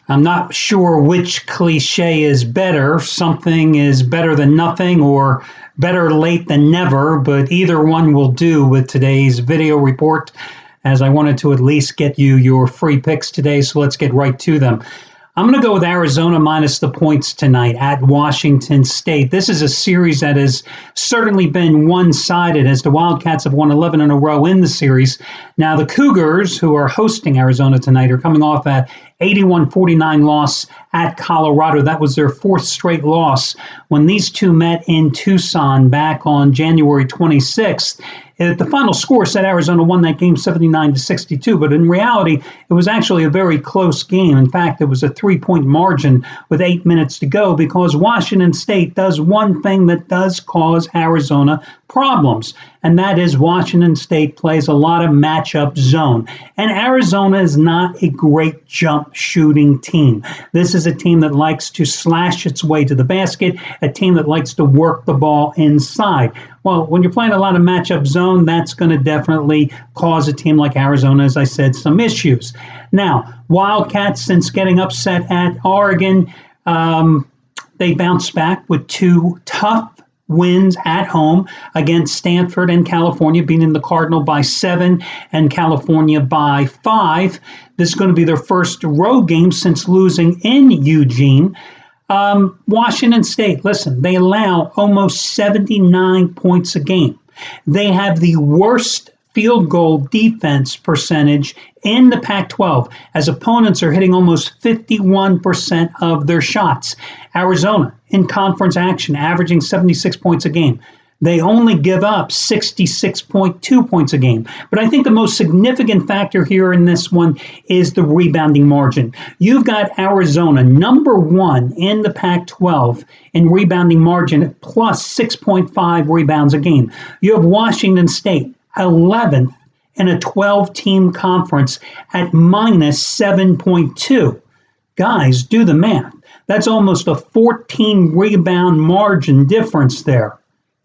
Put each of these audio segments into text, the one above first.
I'm not sure which cliche is better. Something is better than nothing or better late than never, but either one will do with today's video report, as I wanted to at least get you your free picks today, so let's get right to them. I'm going to go with Arizona minus the points tonight at Washington State. This is a series that has certainly been one-sided as the Wildcats have won 11 in a row in the series. Now, the Cougars, who are hosting Arizona tonight, are coming off an 81-49 loss at Colorado. That was their fourth straight loss when these two met in Tucson back on January 26th. The final score said Arizona won that game 79-62, but in reality, it was actually a very close game. In fact, it was a 3-point margin with 8 minutes to go because Washington State does one thing that does cause Arizona problems, and that is Washington State plays a lot of matchup zone. And Arizona is not a great jump shooting team. This is a team that likes to slash its way to the basket, a team that likes to work the ball inside. Well, when you're playing a lot of matchup zone, that's going to definitely cause a team like Arizona, as I said, some issues. Now, Wildcats, since getting upset at Oregon, they bounced back with two tough wins at home against Stanford and California, beating the Cardinal by 7 and California by 5. This is going to be their first road game since losing in Eugene. Washington State, listen, they allow almost 79 points a game. They have the worst field goal defense percentage in the Pac-12, as opponents are hitting almost 51% of their shots. Arizona, in conference action, averaging 76 points a game. They only give up 66.2 points a game. But I think the most significant factor here in this one is the rebounding margin. You've got Arizona, number one in the Pac-12 in rebounding margin, plus 6.5 rebounds a game. You have Washington State, 11th in a 12-team conference at minus 7.2. Guys, do the math. That's almost a 14 rebound margin difference there.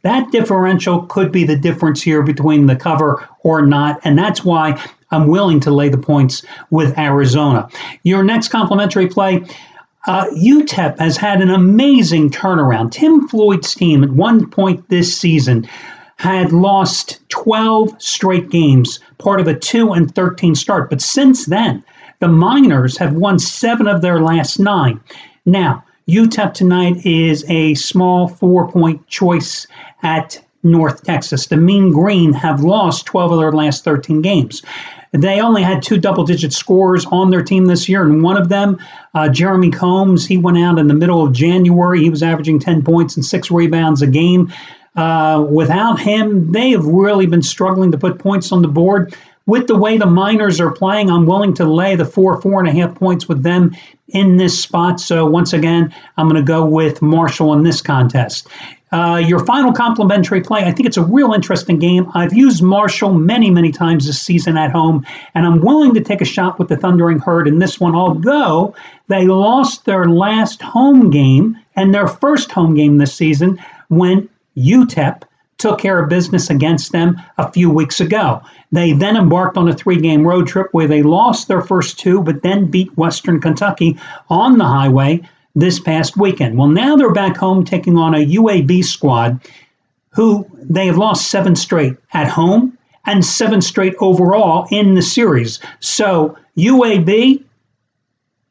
That differential could be the difference here between the cover or not, and that's why I'm willing to lay the points with Arizona. Your next complimentary play, UTEP has had an amazing turnaround. Tim Floyd's team at one point this season had lost 12 straight games, part of a 2-13 start. But since then, the Miners have won 7 of their last 9. Now, UTEP tonight is a small 4-point choice at North Texas. The Mean Green have lost 12 of their last 13 games. They only had 2 double-digit scorers on their team this year, and one of them, Jeremy Combs, he went out in the middle of January. He was averaging 10 points and 6 rebounds a game. Without him, they have really been struggling to put points on the board. With the way the Miners are playing, I'm willing to lay the 4.5 points with them in this spot. So once again, I'm going to go with Marshall in this contest. Your final complimentary play, I think it's a real interesting game. I've used Marshall many, many times this season at home, and I'm willing to take a shot with the Thundering Herd in this one, although they lost their last home game and their first home game this season when UTEP took care of business against them a few weeks ago. They then embarked on a 3-game road trip where they lost their first 2, but then beat Western Kentucky on the highway this past weekend. Well, now they're back home taking on a UAB squad who they have lost 7 straight at home and 7 straight overall in the series. So UAB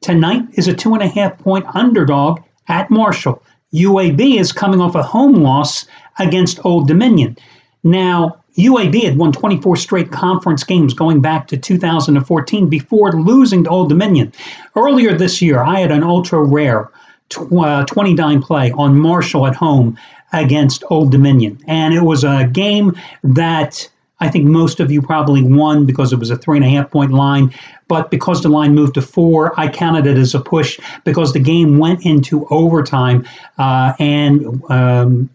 tonight is a 2.5-point underdog at Marshall. UAB is coming off a home loss against Old Dominion. Now, UAB had won 24 straight conference games going back to 2014 before losing to Old Dominion. Earlier this year, I had an ultra rare 20-dime play on Marshall at home against Old Dominion. And it was a game that I think most of you probably won because it was a 3.5-point line. But because the line moved to 4, I counted it as a push because the game went into overtime and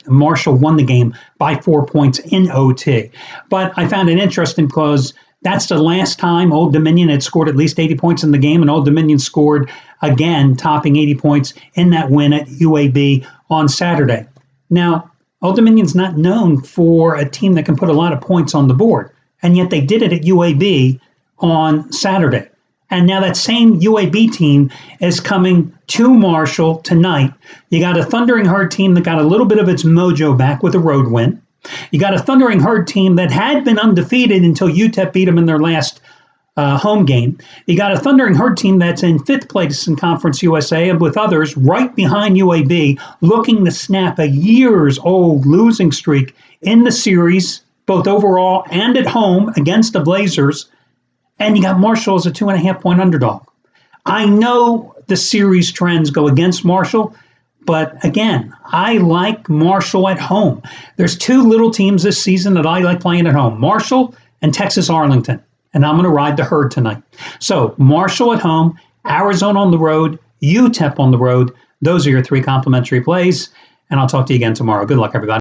Marshall won the game by 4 points in OT. But I found it interesting because that's the last time Old Dominion had scored at least 80 points in the game, and Old Dominion scored again, topping 80 points in that win at UAB on Saturday. Now, Old Dominion's not known for a team that can put a lot of points on the board, and yet they did it at UAB on Saturday. And now that same UAB team is coming to Marshall tonight. You got a Thundering Herd team that got a little bit of its mojo back with a road win. You got a Thundering Herd team that had been undefeated until UTEP beat them in their last home game. You got a Thundering Herd team that's in 5th place in Conference USA and with others right behind UAB looking to snap a years-old losing streak in the series, both overall and at home against the Blazers. And you got Marshall as a 2.5-point underdog. I know the series trends go against Marshall, but again, I like Marshall at home. There's 2 little teams this season that I like playing at home, Marshall and Texas Arlington. And I'm going to ride the Herd tonight. So Marshall at home, Arizona on the road, UTEP on the road. Those are your 3 complimentary plays. And I'll talk to you again tomorrow. Good luck, everybody.